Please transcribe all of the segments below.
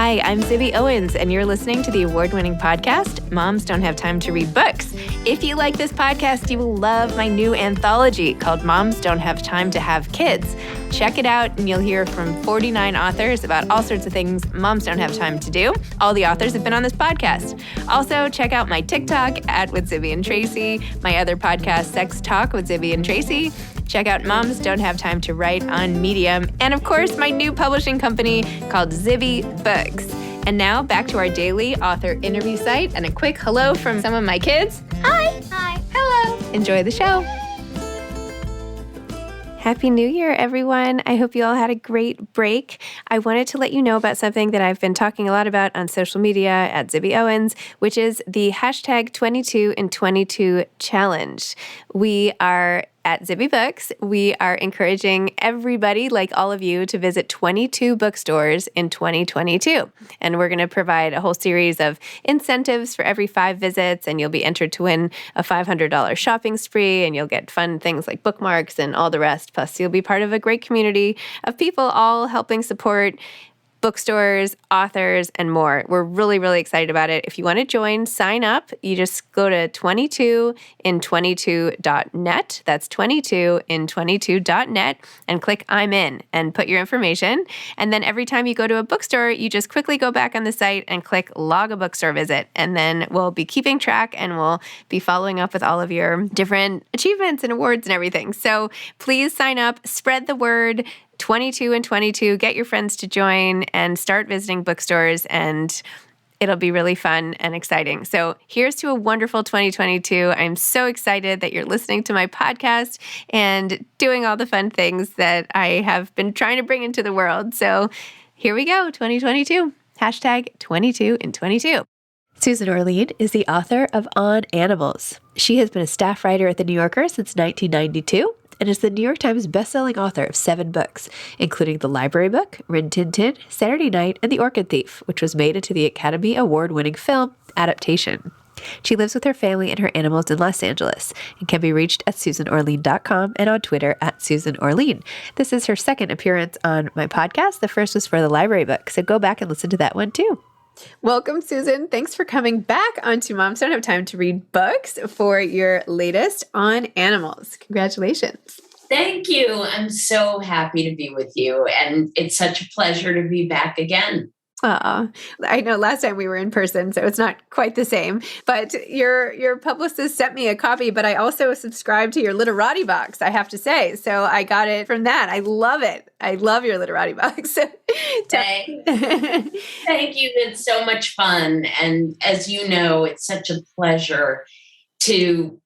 Hi, I'm Zibby Owens, and you're listening to the award-winning podcast, Moms Don't Have Time to Read Books. If you like this podcast, you will love my new anthology called Moms Don't Have Time to Have Kids. Check it out, and you'll hear from 49 authors about all sorts of things moms don't have time to do. All the authors have been on this podcast. Also, check out my TikTok @with Zibby and Tracy, my other podcast, Sex Talk with Zibby and Tracy. Check out Moms Don't Have Time to Write on Medium. And of course, my new publishing company called Zibby Books. And now back to our daily author interview site and a quick hello from some of my kids. Hi. Hi. Hello. Enjoy the show. Happy New Year, everyone. I hope you all had a great break. I wanted to let you know about something that I've been talking a lot about on social media @Zibby Owens, which is the hashtag 22 in 22 challenge. We are at Zibby Books, we are encouraging everybody, like all of you, to visit 22 bookstores in 2022. And we're going to provide a whole series of incentives for every 5 visits, and you'll be entered to win a $500 shopping spree, and you'll get fun things like bookmarks and all the rest. Plus, you'll be part of a great community of people all helping support bookstores, authors, and more. We're really, really excited about it. If you want to join, sign up. You just go to 22in22.net. That's 22in22.net and click I'm in and put your information. And then every time you go to a bookstore, you just quickly go back on the site and click log a bookstore visit. And then we'll be keeping track and we'll be following up with all of your different achievements and awards and everything. So please sign up, spread the word. 22 in 22, get your friends to join and start visiting bookstores, and it'll be really fun and exciting. So here's to a wonderful 2022. I'm so excited that you're listening to my podcast and doing all the fun things that I have been trying to bring into the world. So here we go, 2022. Hashtag 22 in 22. Susan Orlean is the author of On Animals. She has been a staff writer at The New Yorker since 1992. And is the New York Times bestselling author of 7 books, including The Library Book, Rin Tin Tin, Saturday Night, and The Orchid Thief, which was made into the Academy Award-winning film adaptation. She lives with her family and her animals in Los Angeles and can be reached at susanorlean.com and on Twitter @SusanOrlean. This is her second appearance on my podcast. The first was for The Library Book, so go back and listen to that one too. Welcome, Susan. Thanks for coming back onto Moms Don't Have Time to Read Books for your latest On Animals. Congratulations. Thank you. I'm so happy to be with you. And it's such a pleasure to be back again. I know last time we were in person, so it's not quite the same. But your publicist sent me a copy, but I also subscribed to your Literati box, I have to say. So I got it from that. I love it. I love your Literati box. Thank you. It's so much fun. And as you know, it's such a pleasure to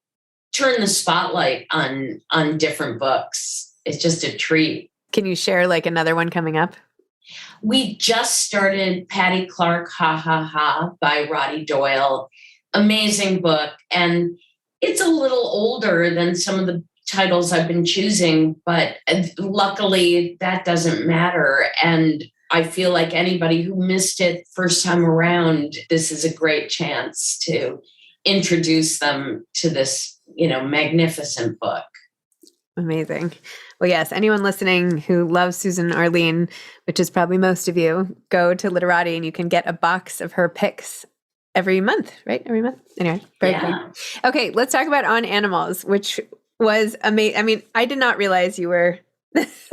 turn the spotlight on different books. It's just a treat. Can you share like another one coming up? We just started Patty Clark, Ha Ha Ha by Roddy Doyle. Amazing book. And it's a little older than some of the titles I've been choosing, but luckily that doesn't matter. And I feel like anybody who missed it first time around, this is a great chance to introduce them to this, magnificent book. Amazing. Well, yes, anyone listening who loves Susan Orlean, which is probably most of you, go to Literati and you can get a box of her picks every month, right? Every month? Anyway, very cool. Okay, let's talk about On Animals, which was amazing. I mean, I did not realize you were this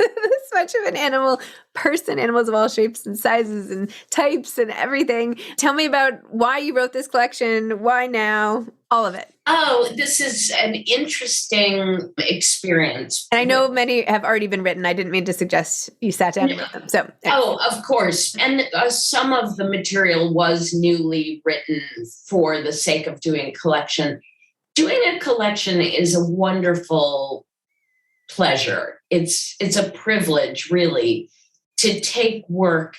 much of an animal person, animals of all shapes and sizes and types and everything. Tell me about why you wrote this collection, why now, all of it. Oh, this is an interesting experience. And I know many have already been written. I didn't mean to suggest you sat down and wrote them. So, Oh, of course. And some of the material was newly written for the sake of doing a collection. Doing a collection is a wonderful pleasure. It's a privilege, really, to take work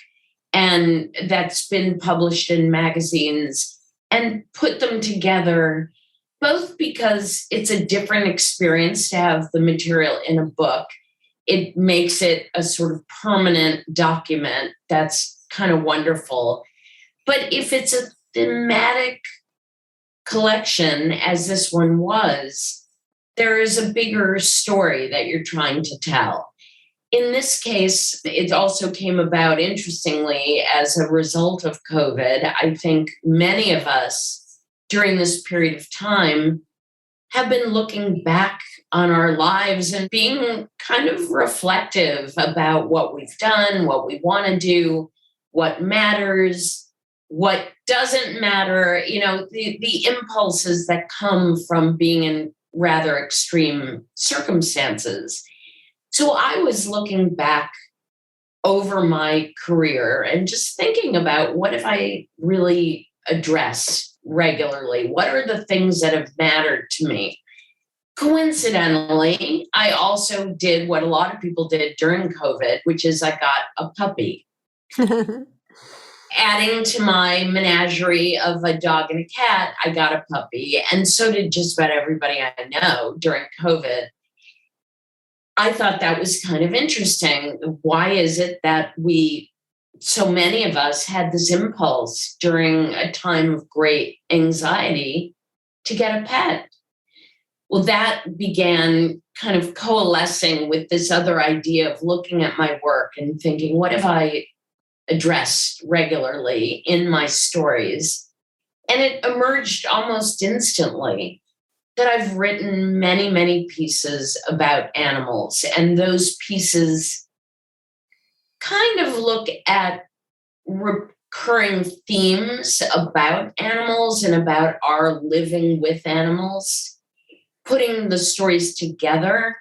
and that's been published in magazines and put them together, both because it's a different experience to have the material in a book. It makes it a sort of permanent document that's kind of wonderful. But if it's a thematic collection, as this one was, there is a bigger story that you're trying to tell. In this case, it also came about, interestingly, as a result of COVID. I think many of us during this period of time have been looking back on our lives and being kind of reflective about what we've done, what we want to do, what matters, what doesn't matter, the impulses that come from being in rather extreme circumstances. So I was looking back over my career and just thinking about, what if I really address regularly? What are the things that have mattered to me? Coincidentally, I also did what a lot of people did during COVID, which is I got a puppy, adding to my menagerie of a dog and a cat. I got a puppy, and so did just about everybody I know during COVID. I thought that was kind of interesting. Why is it that so many of us had this impulse during a time of great anxiety to get a pet? Well, that began kind of coalescing with this other idea of looking at my work and thinking, what have I addressed regularly in my stories? And it emerged almost instantly that I've written many, many pieces about animals. And those pieces kind of look at recurring themes about animals and about our living with animals. Putting the stories together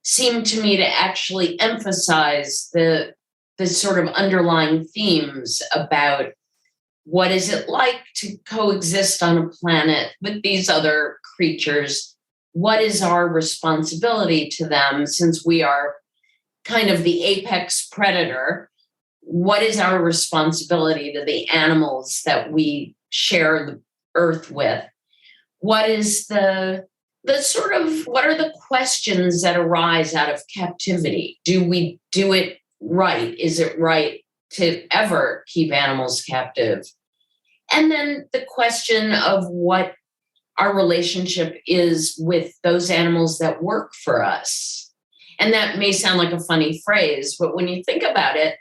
seemed to me to actually emphasize the sort of underlying themes about what is it like to coexist on a planet with these other creatures? What is our responsibility to them, since we are kind of the apex predator? What is our responsibility to the animals that we share the earth with? What is what are the questions that arise out of captivity? Do we do it right? Is it right to ever keep animals captive? And then the question of what our relationship is with those animals that work for us. And that may sound like a funny phrase, but when you think about it,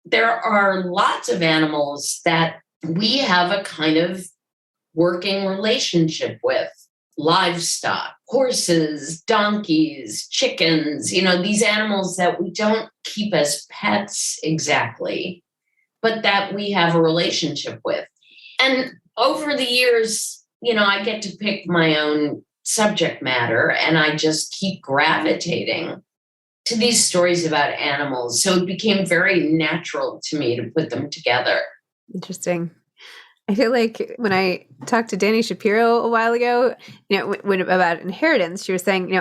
there are lots of animals that we have a kind of working relationship with. Livestock, horses, donkeys, chickens, these animals that we don't keep as pets exactly, but that we have a relationship with. And over the years, I get to pick my own subject matter, and I just keep gravitating to these stories about animals. So it became very natural to me to put them together. Interesting. I feel like when I talked to Dani Shapiro a while ago, when about inheritance, she was saying,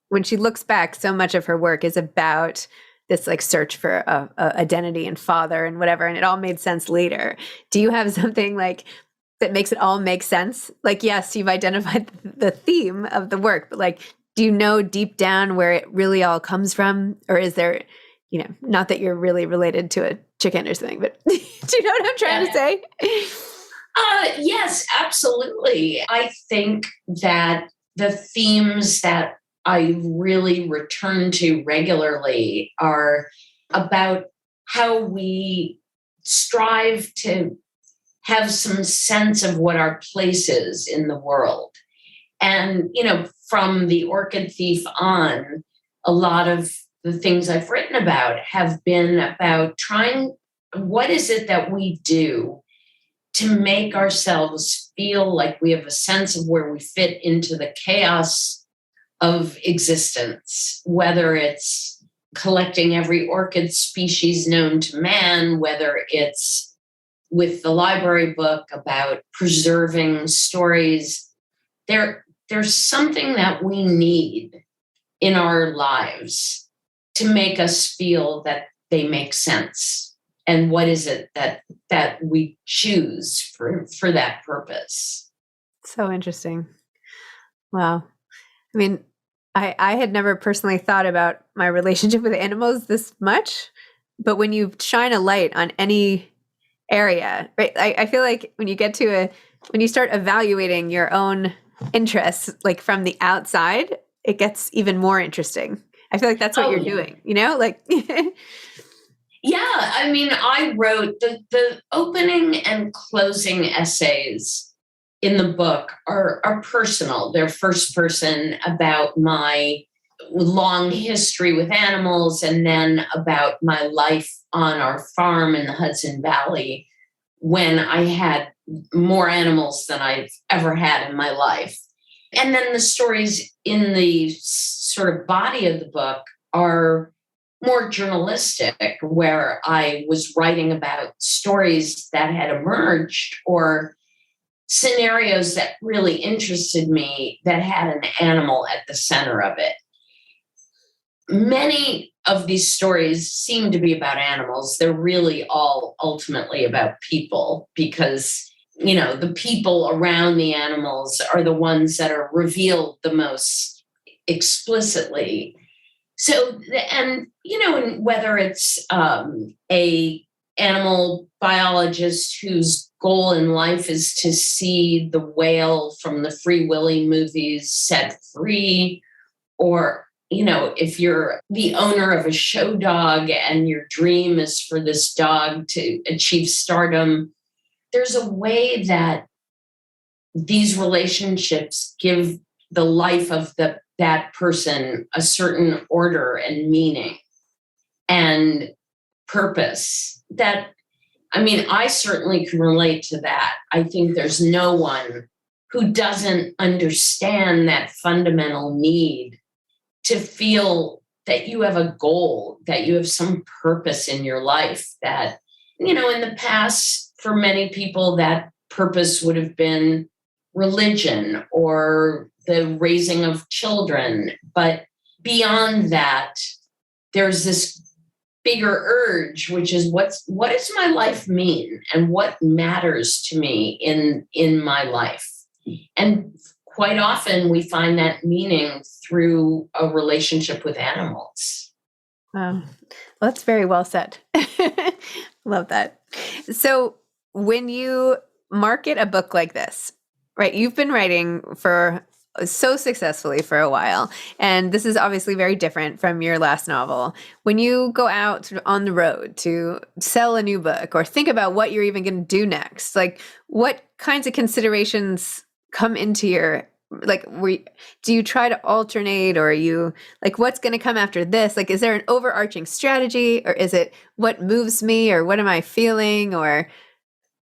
when she looks back, so much of her work is about this like search for a identity and father and whatever, and it all made sense later. Do you have something like that makes it all make sense? Like, yes, you've identified the theme of the work, but like, do you know deep down where it really all comes from? Or is there, not that you're really related to a chicken or something, but do you know what I'm trying to say? Yes, absolutely. I think that the themes that I really return to regularly are about how we strive to have some sense of what our place is in the world. And, from The Orchid Thief on, a lot of the things I've written about have been about what is it that we do to make ourselves feel like we have a sense of where we fit into the chaos of existence, whether it's collecting every orchid species known to man, whether it's with the library book about preserving stories. There's something that we need in our lives to make us feel that they make sense. And what is it that we choose for that purpose? So interesting. Wow. I mean, I had never personally thought about my relationship with animals this much, but when you shine a light on any area, right? I feel like when you start evaluating your own interests, like from the outside, it gets even more interesting. I feel like that's what you're Oh, doing, you know, like, yeah. I mean, I wrote the opening and closing essays in the book are personal. They're first person about my long history with animals and then about my life on our farm in the Hudson Valley when I had more animals than I've ever had in my life. And then the stories in the sort of body of the book are more journalistic, where I was writing about stories that had emerged or scenarios that really interested me that had an animal at the center of it. Many of these stories seem to be about animals. They're really all ultimately about people because, the people around the animals are the ones that are revealed the most explicitly. So, and, whether it's a animal biologist whose goal in life is to see the whale from the Free Willy movies set free, or if you're the owner of a show dog and your dream is for this dog to achieve stardom, there's a way that these relationships give the life of that person a certain order and meaning and purpose that, I mean, I certainly can relate to that. I think there's no one who doesn't understand that fundamental need to feel that you have a goal, that you have some purpose in your life that, in the past, for many people, that purpose would have been religion or the raising of children. But beyond that, there's this bigger urge, which is what does my life mean and what matters to me in my life? And quite often we find that meaning through a relationship with animals. well, that's very well said. Love that. So when you market a book like this, right, you've been writing for so successfully for a while, and this is obviously very different from your last novel. When you go out sort of on the road to sell a new book or think about what you're even going to do next, like what kinds of considerations come into your, like, do you try to alternate, or are you like, what's going to come after this? Like, is there an overarching strategy, or is it what moves me, or what am I feeling, or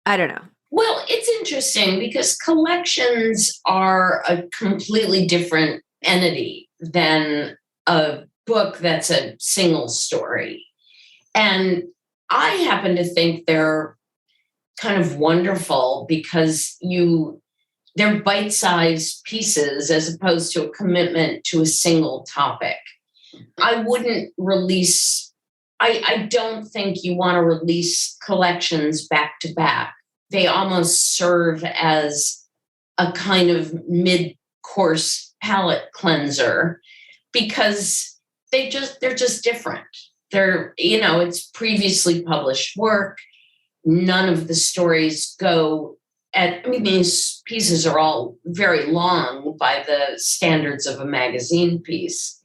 I don't know. Well, it's interesting because collections are a completely different entity than a book that's a single story. And I happen to think they're kind of wonderful because they're bite-sized pieces as opposed to a commitment to a single topic. I wouldn't release, I don't think you want to release collections back to back. They almost serve as a kind of mid-course palate cleanser because they're just different. It's previously published work. None of the stories these pieces are all very long by the standards of a magazine piece.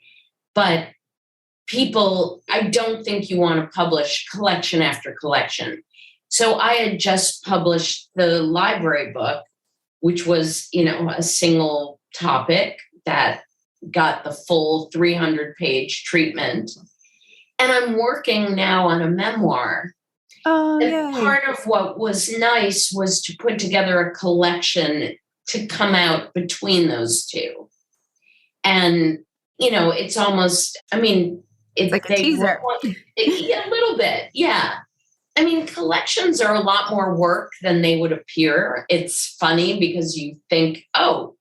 But I don't think you want to publish collection after collection. So I had just published the library book, which was, a single topic that got the full 300-page treatment. And I'm working now on a memoir. Oh, And yay. part of what was nice was to put together a collection to come out between those two. And, it's almost, It's like a teaser. Yeah, a little bit. Yeah. I mean, collections are a lot more work than they would appear. It's funny because you think, oh,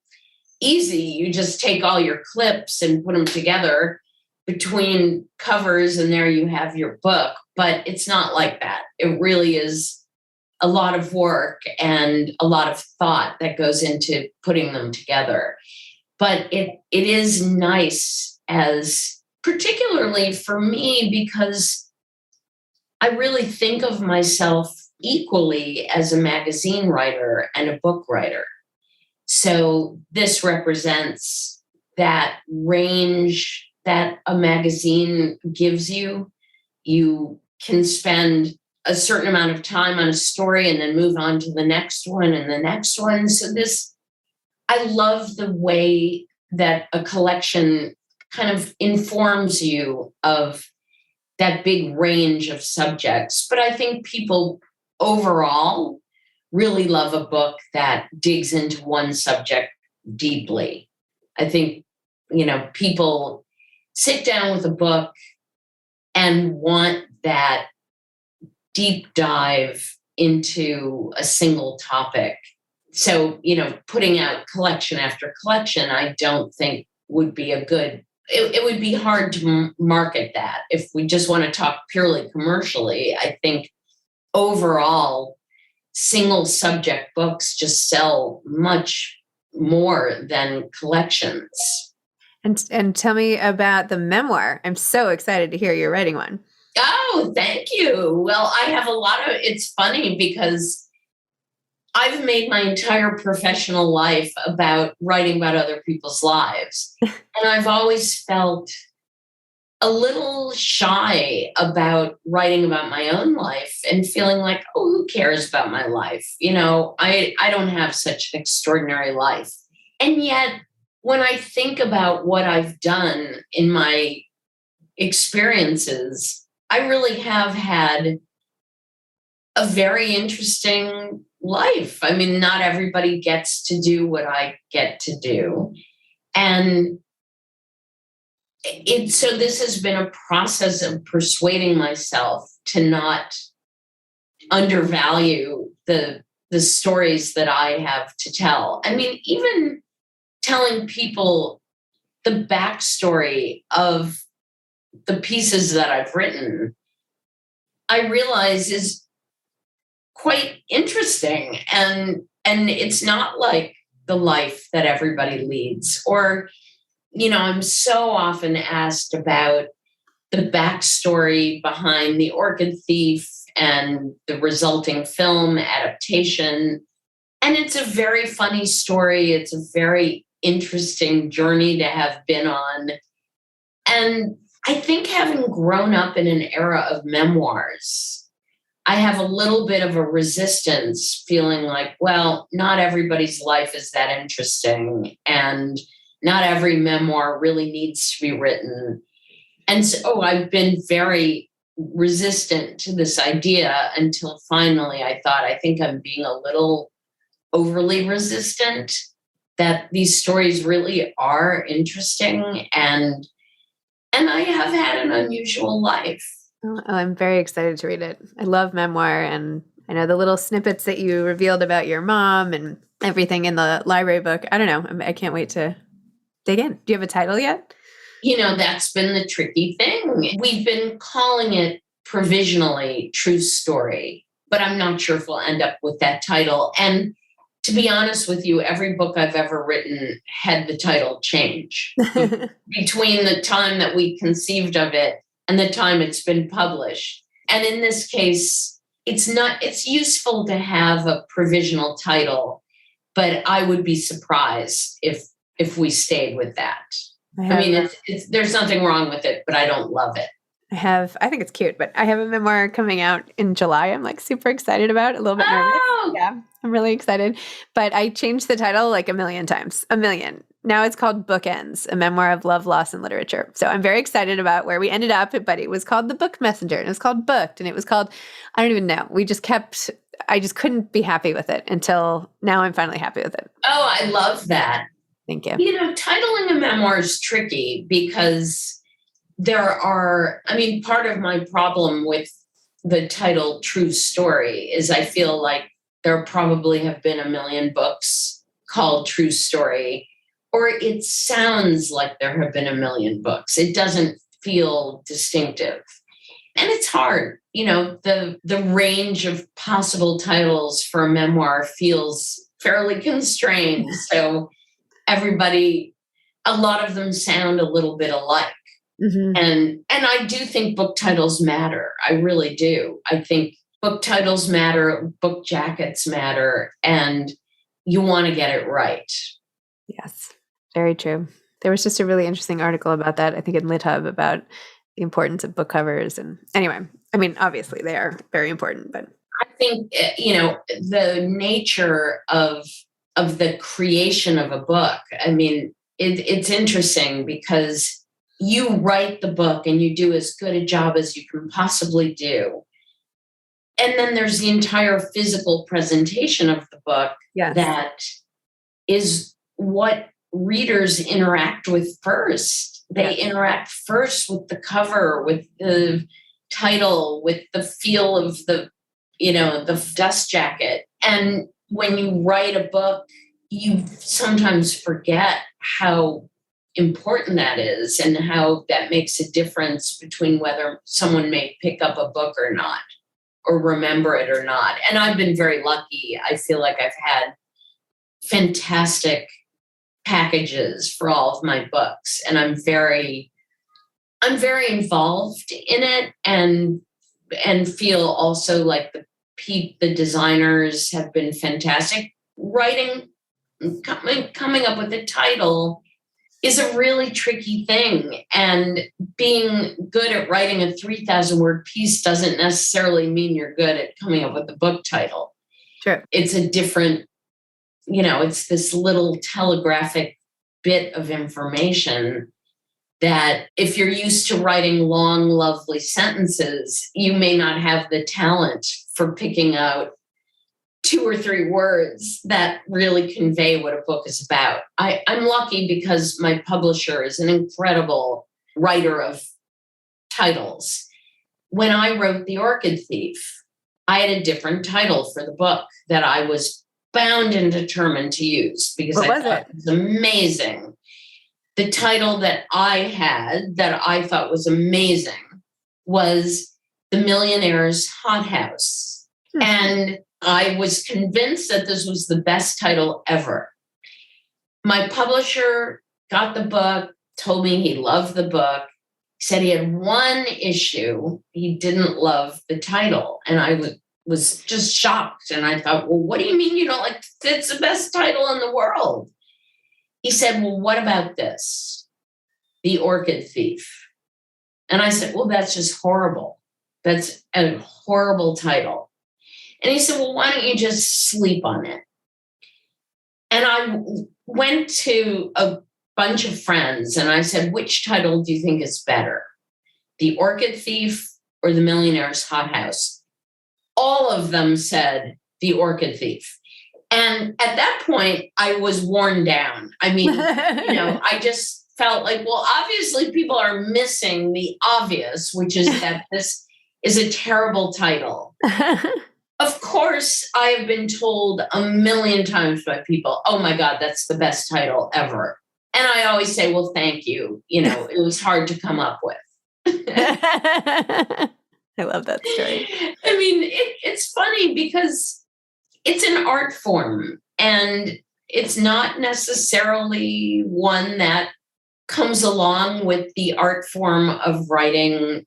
easy. You just take all your clips and put them together between covers and there you have your book. But it's not like that. It really is a lot of work and a lot of thought that goes into putting them together. But it is nice, as particularly for me, because I really think of myself equally as a magazine writer and a book writer. So this represents that range that a magazine gives you. You can spend a certain amount of time on a story and then move on to the next one and the next one. So I love the way that a collection kind of informs you of that big range of subjects. But I think people overall really love a book that digs into one subject deeply. I think, people sit down with a book and want that deep dive into a single topic. So, putting out collection after collection, I don't think would be it would be hard to market that. If we just want to talk purely commercially, I think overall, single subject books just sell much more than collections. And tell me about the memoir. I'm so excited to hear you're writing one. Oh, thank you. Well, I have it's funny because I've made my entire professional life about writing about other people's lives. And I've always felt a little shy about writing about my own life and feeling like, oh, who cares about my life? I don't have such an extraordinary life. And yet, when I think about what I've done in my experiences, I really have had a very interesting life. I mean, not everybody gets to do what I get to do. And so this has been a process of persuading myself to not undervalue the stories that I have to tell. I mean, even telling people the backstory of the pieces that I've written, I realize is quite interesting. And it's not like the life that everybody leads. Or, I'm so often asked about the backstory behind The Orchid Thief and the resulting film adaptation. And it's a very funny story. It's a very interesting journey to have been on. And I think having grown up in an era of memoirs, I have a little bit of a resistance feeling like, well, not everybody's life is that interesting. And not every memoir really needs to be written. And so I've been very resistant to this idea until finally I thought, I think I'm being a little overly resistant, that these stories really are interesting. And I have had an unusual life. Oh, I'm very excited to read it. I love memoir, and I know the little snippets that you revealed about your mom and everything in the library book. I don't know. I can't wait to dig in. Do you have a title yet? That's been the tricky thing. We've been calling it provisionally True Story, but I'm not sure if we'll end up with that title. And to be honest with you, every book I've ever written had the title change between the time that we conceived of it and the time it's been published. And in this case, it's useful to have a provisional title, but I would be surprised if we stayed with that. I mean, there's nothing wrong with it, but I don't love it. I think it's cute, but I have a memoir coming out in July. I'm like super excited about it, a little bit nervous. Yeah, I'm really excited. But I changed the title like a million times, a million. Now it's called Bookends, a memoir of love, loss, and literature. So I'm very excited about where we ended up, but it was called The Book Messenger, and it was called Booked, and it was called, I don't even know. I just couldn't be happy with it until now I'm finally happy with it. Oh, I love that. Thank you. Titling a memoir is tricky because part of my problem with the title True Story is I feel like there probably have been a million books called True Story, or it sounds like there have been a million books. It doesn't feel distinctive. And it's hard. The range of possible titles for a memoir feels fairly constrained. So a lot of them sound a little bit alike. Mm-hmm. And I do think book titles matter. I really do. I think book titles matter, book jackets matter, and you want to get it right. Yes, very true. There was just a really interesting article about that, I think in LitHub, about the importance of book covers. And anyway, I mean, obviously they are very important, but I think, the nature of the creation of a book, I mean, it's interesting because you write the book and you do as good a job as you can possibly do. And then there's the entire physical presentation of the book that is what readers interact with first. They interact first with the cover, with the title, with the feel of the dust jacket. And when you write a book, you sometimes forget how important that is and how that makes a difference between whether someone may pick up a book or not, or remember it or not. And I've been very lucky. I feel like I've had fantastic packages for all of my books. And I'm very involved in it and feel also like the designers have been fantastic. Writing, coming up with a title is a really tricky thing. And being good at writing a 3,000 word piece doesn't necessarily mean you're good at coming up with a book title. Sure. It's a different, it's this little telegraphic bit of information that if you're used to writing long, lovely sentences, you may not have the talent for picking out 2 or 3 words that really convey what a book is about. I'm lucky because my publisher is an incredible writer of titles. When I wrote The Orchid Thief, I had a different title for the book that I was bound and determined to use because I thought it was amazing. The title that I had that I thought was amazing was The Millionaire's Hothouse. And I was convinced that this was the best title ever. My publisher got the book, told me he loved the book, said he had one issue. He didn't love the title. And I was just shocked. And I thought, well, what do you mean you don't like it? It's the best title in the world. He said, well, what about this? The Orchid Thief. And I said, well, that's just horrible. That's a horrible title. And he said, well, why don't you just sleep on it? And I went to a bunch of friends and I said, which title do you think is better? The Orchid Thief or The Millionaire's Hothouse? All of them said The Orchid Thief. And at that point, I was worn down. I mean, I just felt like, well, obviously people are missing the obvious, which is that this is a terrible title. Of course, I have been told a million times by people, oh my God, that's the best title ever. And I always say, well, thank you. It was hard to come up with. I love that story. I mean, it's funny because it's an art form and it's not necessarily one that comes along with the art form of writing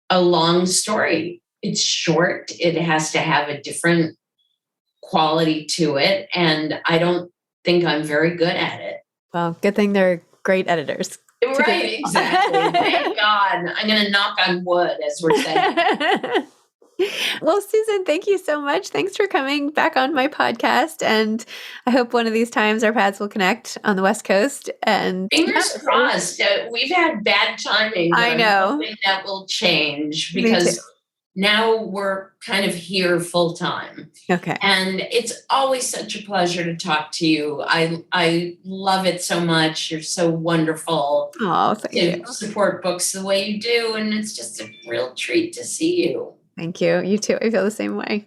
a long story. It's short. It has to have a different quality to it. And I don't think I'm very good at it. Well, good thing they're great editors. Right, exactly. Thank God. I'm going to knock on wood, as we're saying. Well, Susan, thank you so much. Thanks for coming back on my podcast. And I hope one of these times our paths will connect on the West Coast. And fingers crossed. We've had bad timing. I know. I'm hoping that will change because now we're kind of here full time. Okay. And it's always such a pleasure to talk to you. I love it so much. You're so wonderful. Oh, thank you. Support books the way you do. And it's just a real treat to see you. Thank you. You too. I feel the same way.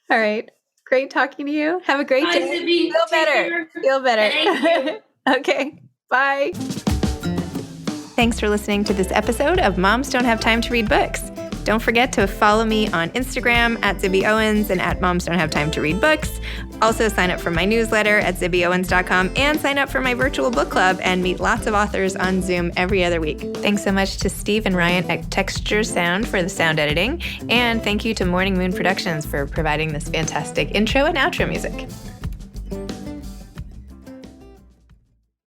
All right. Great talking to you. Have a great day. Zibby. Feel better. Feel better. Thank you. Okay. Bye. Thanks for listening to this episode of Moms Don't Have Time to Read Books. Don't forget to follow me on Instagram at Zibby Owens and at Moms Don't Have Time to Read Books. Also sign up for my newsletter at zibbyowens.com and sign up for my virtual book club and meet lots of authors on Zoom every other week. Thanks so much to Steve and Ryan at Texture Sound for the sound editing. And thank you to Morning Moon Productions for providing this fantastic intro and outro music.